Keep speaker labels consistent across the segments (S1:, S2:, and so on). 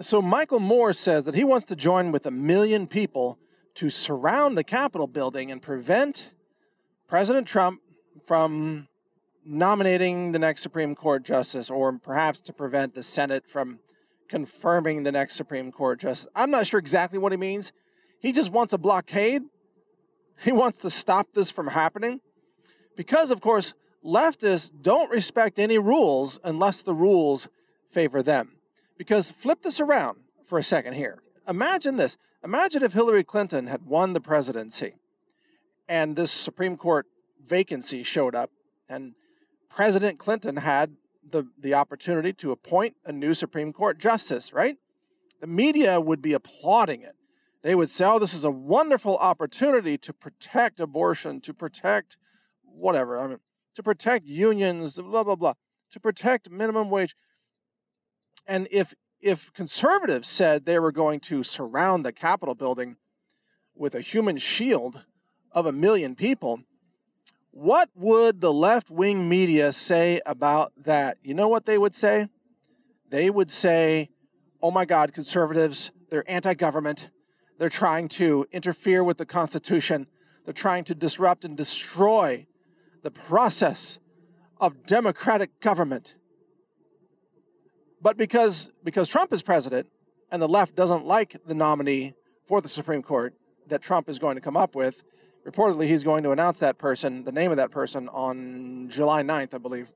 S1: So Michael Moore says that he wants to join with 1 million people to surround the Capitol building and prevent President Trump from nominating the next Supreme Court justice, or perhaps to prevent the Senate from confirming the next Supreme Court justice. I'm not sure exactly what he means. He just wants a blockade. He wants to stop this from happening because, of course, leftists don't respect any rules unless the rules favor them. Because flip this around for a second here. Imagine this. Imagine if Hillary Clinton had won the presidency and this Supreme Court vacancy showed up and President Clinton had the opportunity to appoint a new Supreme Court justice, right? The media would be applauding it. They would say, oh, this is a wonderful opportunity to protect abortion, to protect whatever, to protect unions, blah, blah, blah, to protect minimum wage. And if conservatives said they were going to surround the Capitol building with a human shield of 1 million people, what would the left-wing media say about that? You know what they would say? They would say, oh my God, conservatives, they're anti-government. They're trying to interfere with the Constitution. They're trying to disrupt and destroy the process of democratic government. But because Trump is president and the left doesn't like the nominee for the Supreme Court that Trump is going to come up with, reportedly he's going to announce that person, the name of that person, on July 9th, I believe.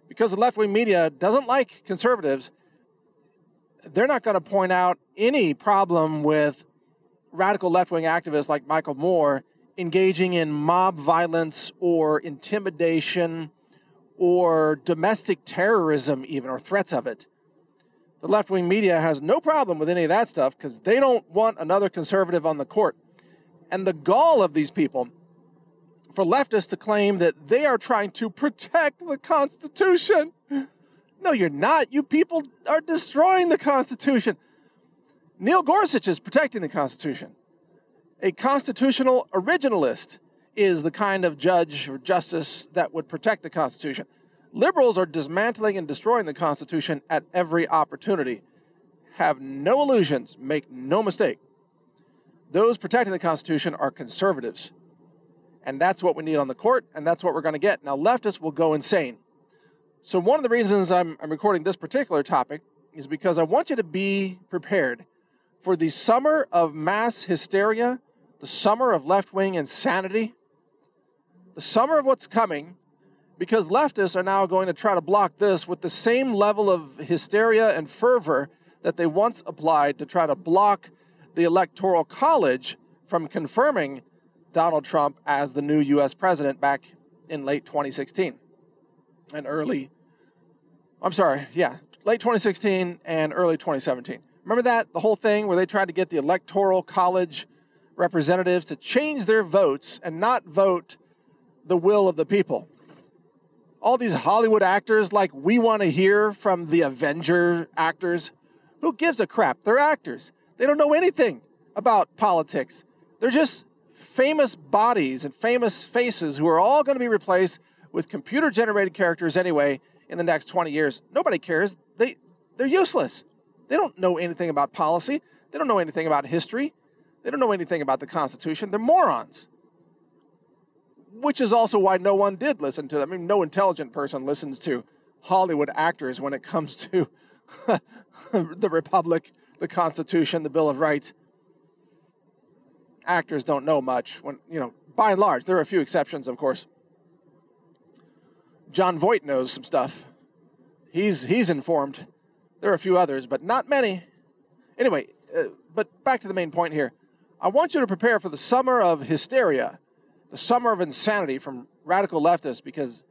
S1: Because the left-wing media doesn't like conservatives, they're not going to point out any problem with radical left-wing activists like Michael Moore engaging in mob violence or intimidation or domestic terrorism even, or threats of it. The left-wing media has no problem with any of that stuff because they don't want another conservative on the court. And the gall of these people for leftists to claim that they are trying to protect the Constitution. No, you're not. You people are destroying the Constitution. Neil Gorsuch is protecting the Constitution. A constitutional originalist is the kind of judge or justice that would protect the Constitution. Liberals are dismantling and destroying the Constitution at every opportunity. Have no illusions. Make no mistake. Those protecting the Constitution are conservatives. And that's what we need on the court, and that's what we're going to get. Now, leftists will go insane. So one of the reasons I'm recording this particular topic is because I want you to be prepared for the summer of mass hysteria, the summer of left-wing insanity, the summer of what's coming, because leftists are now going to try to block this with the same level of hysteria and fervor that they once applied to try to block the Electoral College from confirming Donald Trump as the new U.S. president back in late 2016 and late 2016 and early 2017. Remember that? The whole thing where they tried to get the Electoral College representatives to change their votes and not vote the will of the people. All these Hollywood actors, like we want to hear from the Avenger actors. Who gives a crap? They're actors. They don't know anything about politics. They're just famous bodies and famous faces who are all going to be replaced with computer-generated characters anyway in the next 20 years. Nobody cares. They're useless. They don't know anything about policy. They don't know anything about history. They don't know anything about the Constitution. They're morons. Which is also why no one did listen to them. I mean, no intelligent person listens to Hollywood actors when it comes to the Republic, the Constitution, the Bill of Rights. Actors don't know much. By and large, there are a few exceptions, of course. John Voight knows some stuff. He's informed. There are a few others, but not many. Anyway, but back to the main point here. I want you to prepare for the summer of hysteria, the summer of insanity from radical leftists, because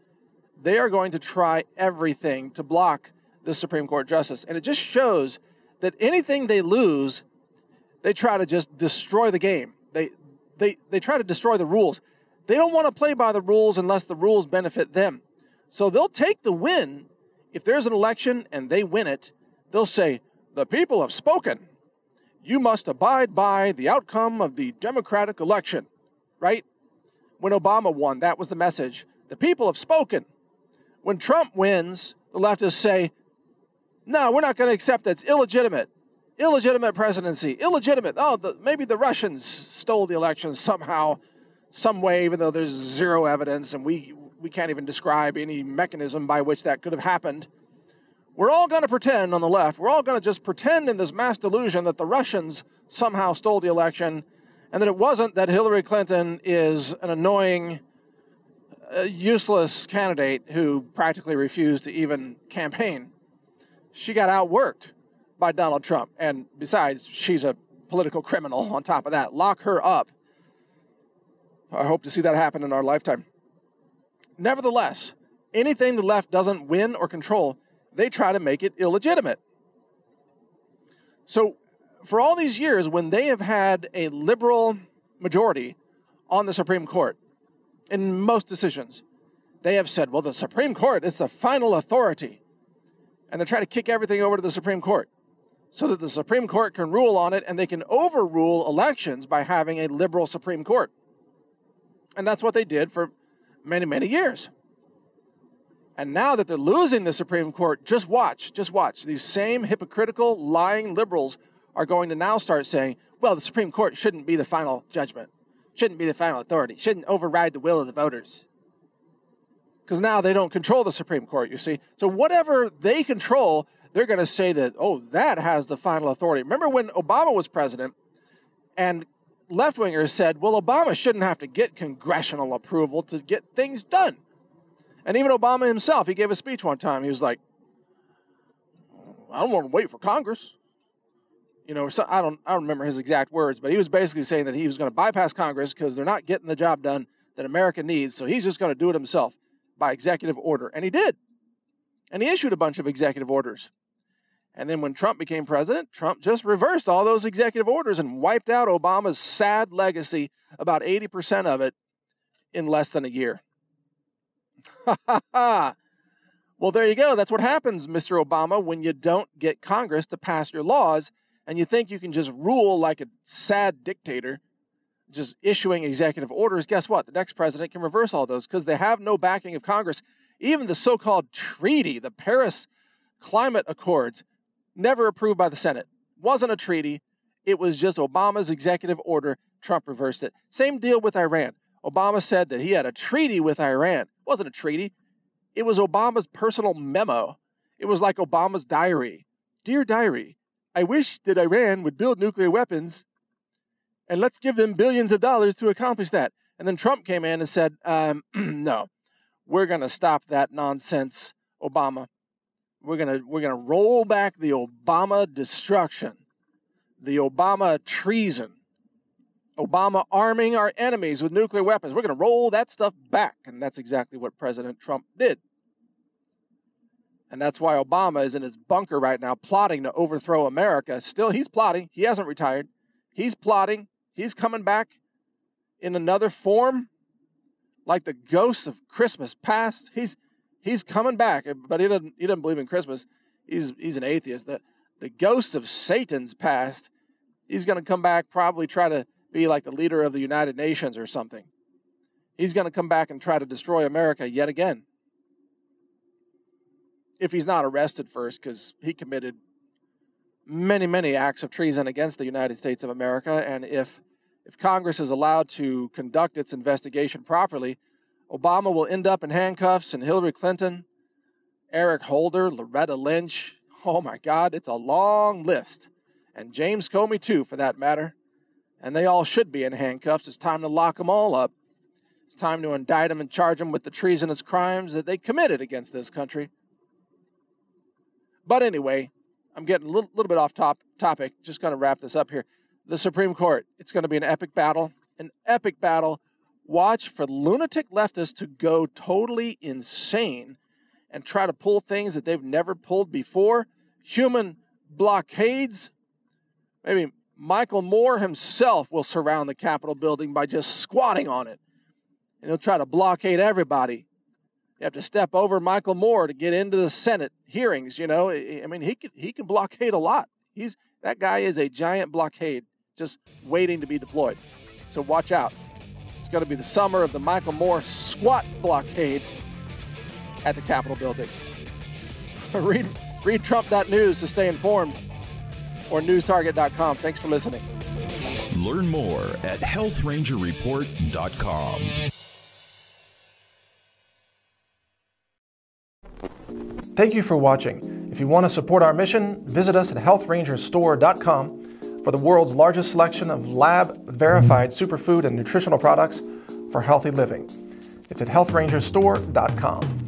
S1: they are going to try everything to block the Supreme Court justice. And it just shows that anything they lose, they try to just destroy the game. They try to destroy the rules. They don't want to play by the rules unless the rules benefit them. So they'll take the win. If there's an election and they win it, they'll say, the people have spoken. You must abide by the outcome of the democratic election, right? When Obama won, that was the message. The people have spoken. When Trump wins, the leftists say, No, we're not going to accept that. It's illegitimate. Illegitimate presidency. Illegitimate. Oh, maybe the Russians stole the election somehow, some way, even though there's zero evidence and we can't even describe any mechanism by which that could have happened. We're all going to pretend on the left, we're all going to just pretend in this mass delusion that the Russians somehow stole the election and that it wasn't, that Hillary Clinton is an annoying, useless candidate who practically refused to even campaign. She got outworked by Donald Trump. And besides, she's a political criminal on top of that. Lock her up. I hope to see that happen in our lifetime. Nevertheless, anything the left doesn't win or control, they try to make it illegitimate. So for all these years, when they have had a liberal majority on the Supreme Court, in most decisions, they have said, well, the Supreme Court is the final authority. And they try to kick everything over to the Supreme Court so that the Supreme Court can rule on it and they can overrule elections by having a liberal Supreme Court. And that's what they did for many, many years. And now that they're losing the Supreme Court, just watch. These same hypocritical, lying liberals are going to now start saying, well, the Supreme Court shouldn't be the final judgment, shouldn't be the final authority, shouldn't override the will of the voters. Because now they don't control the Supreme Court, you see. So whatever they control, they're going to say that, oh, that has the final authority. Remember when Obama was president and left-wingers said, well, Obama shouldn't have to get congressional approval to get things done. And even Obama himself, he gave a speech one time. He was like, I don't want to wait for Congress. You know, so I don't remember his exact words, but he was basically saying that he was going to bypass Congress because they're not getting the job done that America needs. So he's just going to do it himself by executive order. And he did. And he issued a bunch of executive orders. And then when Trump became president, Trump just reversed all those executive orders and wiped out Obama's sad legacy, about 80% of it, in less than a year. Well, there you go. That's what happens, Mr. Obama, when you don't get Congress to pass your laws and you think you can just rule like a sad dictator, just issuing executive orders. Guess what? The next president can reverse all those because they have no backing of Congress. Even the so-called treaty, the Paris Climate Accords, never approved by the Senate. Wasn't a treaty. It was just Obama's executive order. Trump reversed it. Same deal with Iran. Obama said that he had a treaty with Iran. It wasn't a treaty. It was Obama's personal memo. It was like Obama's diary. Dear diary, I wish that Iran would build nuclear weapons and let's give them billions of dollars to accomplish that. And then Trump came in and said, no, we're going to stop that nonsense, Obama. We're gonna roll back the Obama destruction, the Obama treason, Obama arming our enemies with nuclear weapons. We're going to roll that stuff back. And that's exactly what President Trump did. And that's why Obama is in his bunker right now plotting to overthrow America. Still, he's plotting. He hasn't retired. He's plotting. He's coming back in another form, like the ghost of Christmas past. He's coming back, but he doesn't believe in Christmas. He's an atheist. The ghost of Satan's past, he's going to come back, probably try to be like the leader of the United Nations or something. He's going to come back and try to destroy America yet again. If he's not arrested first, because he committed many, many acts of treason against the United States of America. And if Congress is allowed to conduct its investigation properly, Obama will end up in handcuffs, and Hillary Clinton, Eric Holder, Loretta Lynch. Oh my God, it's a long list. And James Comey too, for that matter. And they all should be in handcuffs. It's time to lock them all up. It's time to indict them and charge them with the treasonous crimes that they committed against this country. But anyway, I'm getting a little bit off topic. Just going to wrap this up here. The Supreme Court, it's going to be an epic battle. An epic battle. Watch for lunatic leftists to go totally insane and try to pull things that they've never pulled before. Human blockades. Maybe Michael Moore himself will surround the Capitol building by just squatting on it. And he'll try to blockade everybody. You have to step over Michael Moore to get into the Senate hearings, you know. I mean, he can blockade a lot. That guy is a giant blockade just waiting to be deployed. So watch out. It's going to be the summer of the Michael Moore squat blockade at the Capitol building. Read Trump.news to stay informed, or newstarget.com. Thanks for listening.
S2: Learn more at healthrangerreport.com.
S1: Thank you for watching. If you want to support our mission, visit us at healthrangerstore.com for the world's largest selection of lab-verified superfood and nutritional products for healthy living. It's at healthrangerstore.com.